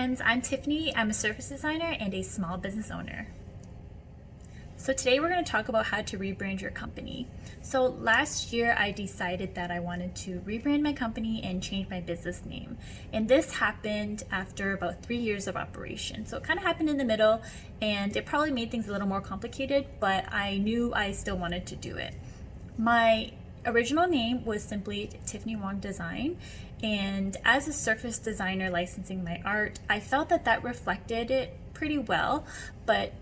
friends, I'm Tiffany. I'm a service designer and a small business owner. So today we're going to talk about how to rebrand your company. So last year I decided that I wanted to rebrand my company and change my business name. And this happened after about 3 years of operation. So it kind of happened in the middle and it probably made things a little more complicated, but I knew I still wanted to do it. My original name was simply Tiffany Wong Design, and as a surface designer licensing my art, I felt that that reflected it pretty well. But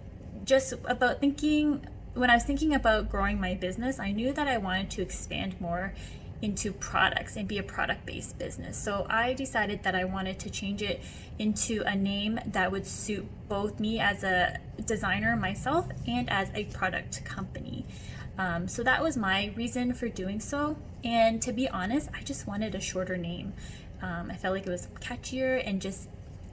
just about when I was thinking about growing my business, I knew that I wanted to expand more into products and be a product-based business. So I decided that I wanted to change it into a name that would suit both me as a designer myself and as a product company. So that was my reason for doing so. And to be honest, I just wanted a shorter name. I felt like it was catchier and just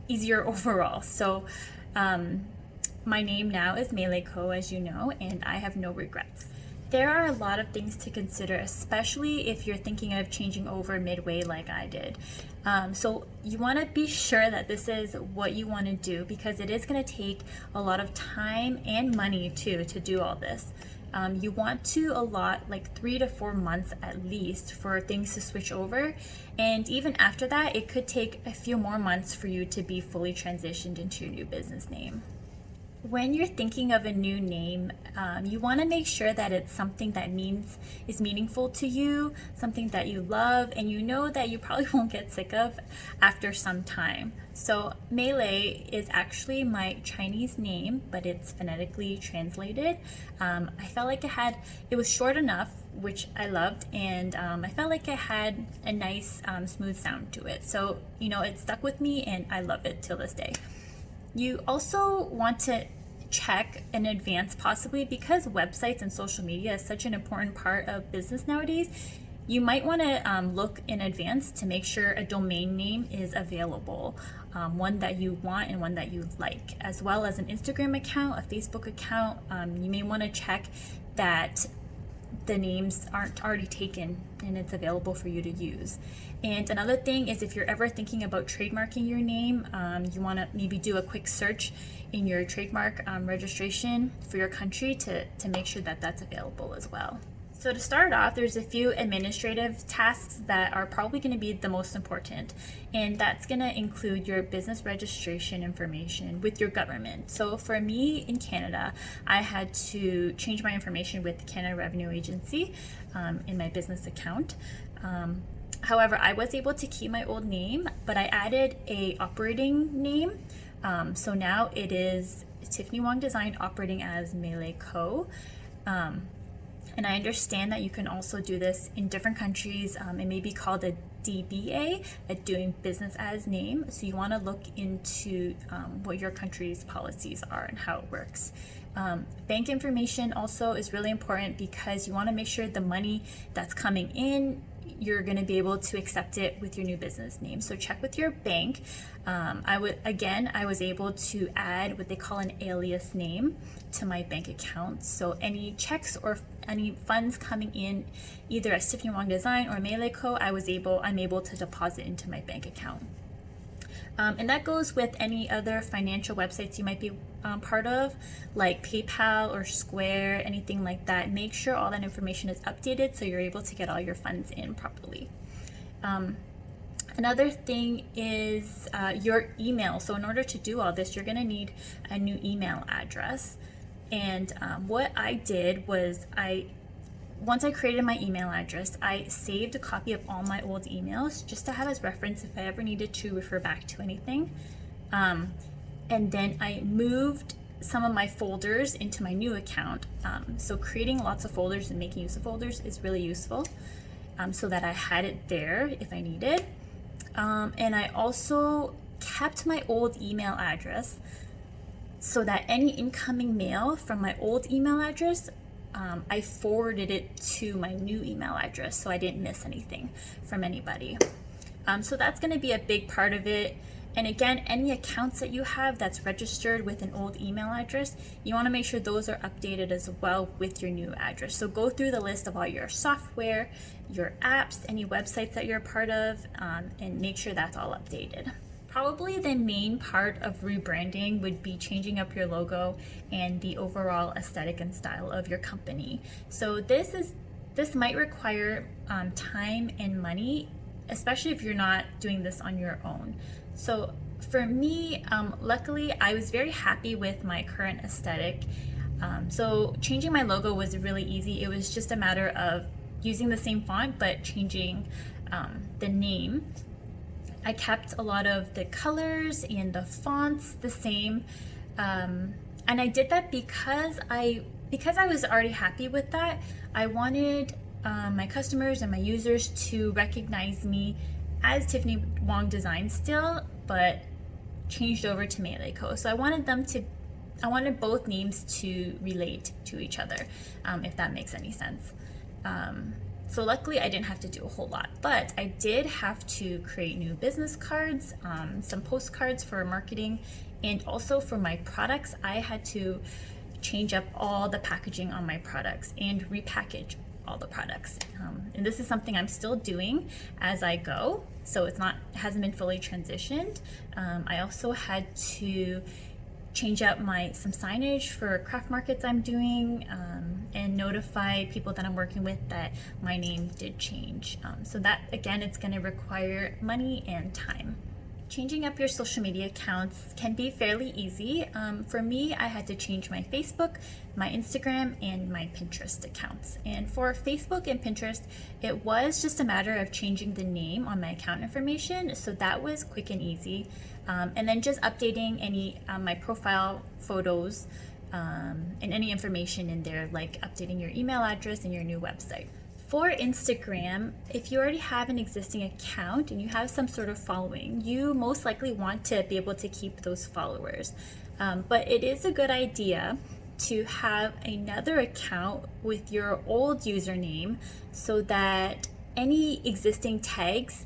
easier overall. So my name now is Melee Co, as you know, and I have no regrets. There are a lot of things to consider, especially if you're thinking of changing over midway like I did. So you want to be sure that this is what you want to do, because it is going to take a lot of time and money too to do all this. You want to allot like 3 to 4 months at least for things to switch over, and even after that it could take a few more months for you to be fully transitioned into your new business name. When you're thinking of a new name, you want to make sure that it's something that is meaningful to you, something that you love, and you know that you probably won't get sick of after some time. So Melee is actually my Chinese name, but it's phonetically translated. I felt like it was short enough, which I loved, and I felt like it had a nice smooth sound to it. So it stuck with me and I love it till this day. You also want to check in advance, possibly because websites and social media is such an important part of business nowadays. You might want to look in advance to make sure a domain name is available, one that you want and one that you like, as well as an Instagram account, a Facebook account. You may want to check that the names aren't already taken and it's available for you to use. And another thing is, if you're ever thinking about trademarking your name, you want to maybe do a quick search in your trademark registration for your country to make sure that that's available as well. So to start off, there's a few administrative tasks that are probably going to be the most important, and that's going to include your business registration information with your government. So for me in Canada, I had to change my information with the Canada Revenue Agency in my business account. However, I was able to keep my old name, but I added a operating name. So now it is Tiffany Wong Design operating as Melee Co. And I understand that you can also do this in different countries. It may be called a DBA, a doing business as name. So you want to look into what your country's policies are and how it works. Bank information also is really important, because you want to make sure the money that's coming in, you're going to be able to accept it with your new business name. So check with your bank. I was able to add what they call an alias name to my bank account. So any checks or any funds coming in, either as Tiffany Wong Design or Melee Co, I'm able to deposit into my bank account. And that goes with any other financial websites you might be part of, like PayPal or Square, anything like that. Make sure all that information is updated so you're able to get all your funds in properly. Another thing is your email. So in order to do all this, you're going to need a new email address. And what I did was once I created my email address, I saved a copy of all my old emails just to have as reference if I ever needed to refer back to anything. And then I moved some of my folders into my new account. So creating lots of folders and making use of folders is really useful, so that I had it there if I needed. And I also kept my old email address so that any incoming mail from my old email address, I forwarded it to my new email address so I didn't miss anything from anybody. So that's going to be a big part of it. And again, any accounts that you have that's registered with an old email address, you want to make sure those are updated as well with your new address. So go through the list of all your software, your apps, any websites that you're a part of, and make sure that's all updated. Probably the main part of rebranding would be changing up your logo and the overall aesthetic and style of your company. So this might require time and money, especially if you're not doing this on your own. So for me, luckily, I was very happy with my current aesthetic. So changing my logo was really easy. It was just a matter of using the same font but changing the name. I kept a lot of the colors and the fonts the same, and I did that because I was already happy with that. I wanted my customers and my users to recognize me as Tiffany Wong Design still, but changed over to Melee-Co. So I wanted both names to relate to each other, if that makes any sense. So luckily I didn't have to do a whole lot, but I did have to create new business cards, some postcards for marketing, and also for my products, I had to change up all the packaging on my products and repackage all the products. And this is something I'm still doing as I go, so it hasn't been fully transitioned. I also had to change up some signage for craft markets I'm doing, and notify people that I'm working with that my name did change. So that, again, it's going to require money and time. Changing up your social media accounts can be fairly easy. For me, I had to change my Facebook, my Instagram, and my Pinterest accounts. And for Facebook and Pinterest, it was just a matter of changing the name on my account information, so that was quick and easy. And then just updating any my profile photos and any information in there, like updating your email address and your new website. For Instagram, if you already have an existing account and you have some sort of following, you most likely want to be able to keep those followers. But it is a good idea to have another account with your old username so that any existing tags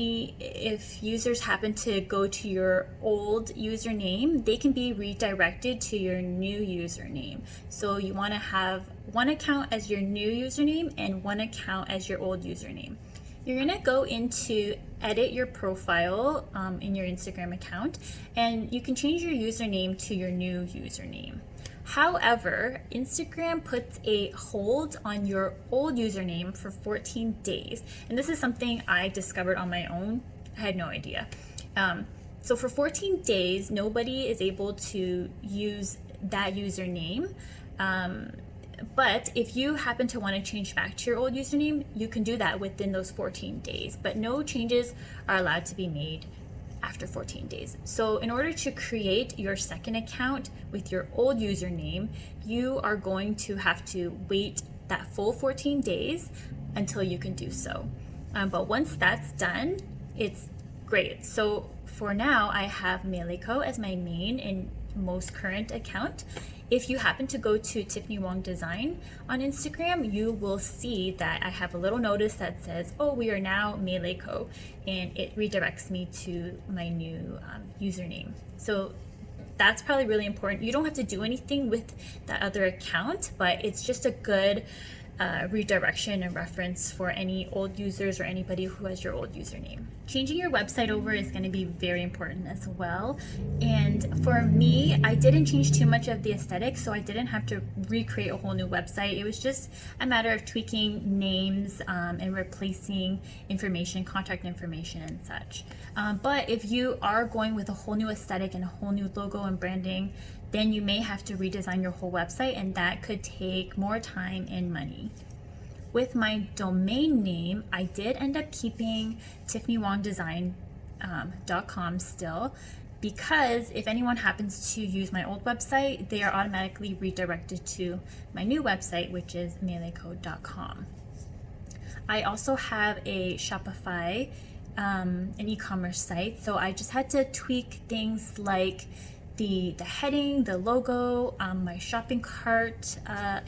if users happen to go to your old username, they can be redirected to your new username. So you want to have one account as your new username and one account as your old username. You're going to go into edit your profile in your Instagram account, and you can change your username to your new username. However, Instagram puts a hold on your old username for 14 days. And this is something I discovered on my own. I had no idea. So for 14 days, nobody is able to use that username. But if you happen to want to change back to your old username, you can do that within those 14 days. But no changes are allowed to be made after 14 days. So in order to create your second account with your old username, you are going to have to wait that full 14 days until you can do so. But once that's done, it's great. So for now, I have Melee-Co as my main and most current account. If you happen to go to Tiffany Wong Design on Instagram, you will see that I have a little notice that says, oh, we are now Melee-Co, and it redirects me to my new username. So that's probably really important. You don't have to do anything with that other account, but it's just a good redirection and reference for any old users or anybody who has your old username. Changing your website over is going to be very important as well. And for me, I didn't change too much of the aesthetics, so I didn't have to recreate a whole new website. It was just a matter of tweaking names and replacing information, contact information and such. But if you are going with a whole new aesthetic and a whole new logo and branding, then you may have to redesign your whole website, and that could take more time and money. With my domain name, I did end up keeping TiffanyWongDesign.com still, because if anyone happens to use my old website, they are automatically redirected to my new website, which is Melee-Co.com. I also have a Shopify, an e-commerce site, so I just had to tweak things like the heading, the logo, my shopping cart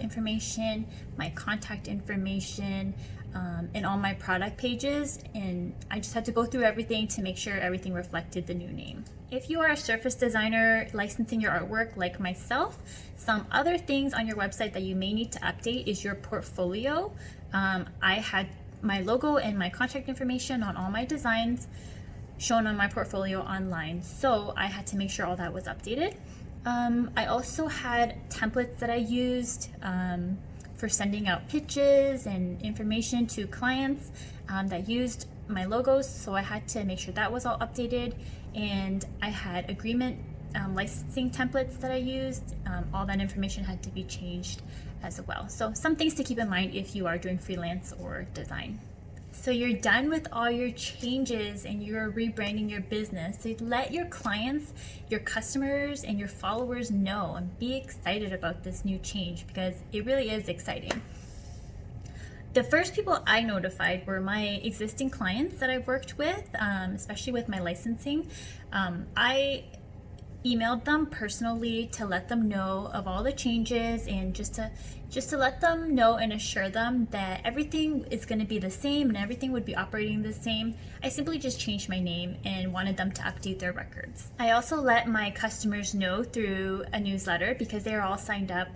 information, my contact information, and all my product pages. And I just had to go through everything to make sure everything reflected the new name. If you are a surface designer licensing your artwork like myself, some other things on your website that you may need to update is your portfolio. I had my logo and my contact information on all my designs. shown on my portfolio online. So I had to make sure all that was updated. I also had templates that I used for sending out pitches and information to clients that used my logos. So I had to make sure that was all updated. And I had agreement licensing templates that I used. All that information had to be changed as well. So some things to keep in mind if you are doing freelance or design. So you're done with all your changes and you're rebranding your business. So let your clients, your customers, and your followers know and be excited about this new change, because it really is exciting. The first people I notified were my existing clients that I've worked with, especially with my licensing. I emailed them personally to let them know of all the changes, and just to let them know and assure them that everything is going to be the same and everything would be operating the same. I simply just changed my name and wanted them to update their records. I also let my customers know through a newsletter, because they're all signed up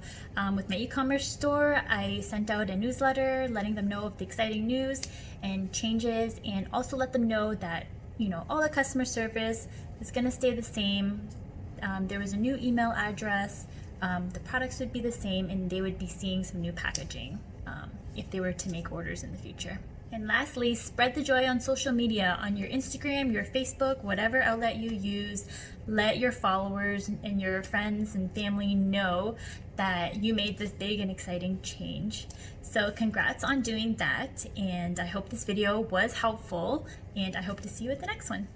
with my e-commerce store. I sent out a newsletter letting them know of the exciting news and changes, and also let them know that, you know, all the customer service is going to stay the same. There was a new email address, the products would be the same, and they would be seeing some new packaging if they were to make orders in the future. And lastly, spread the joy on social media, on your Instagram, your Facebook, whatever outlet you use. Let your followers and your friends and family know that you made this big and exciting change. So congrats on doing that, and I hope this video was helpful, and I hope to see you at the next one.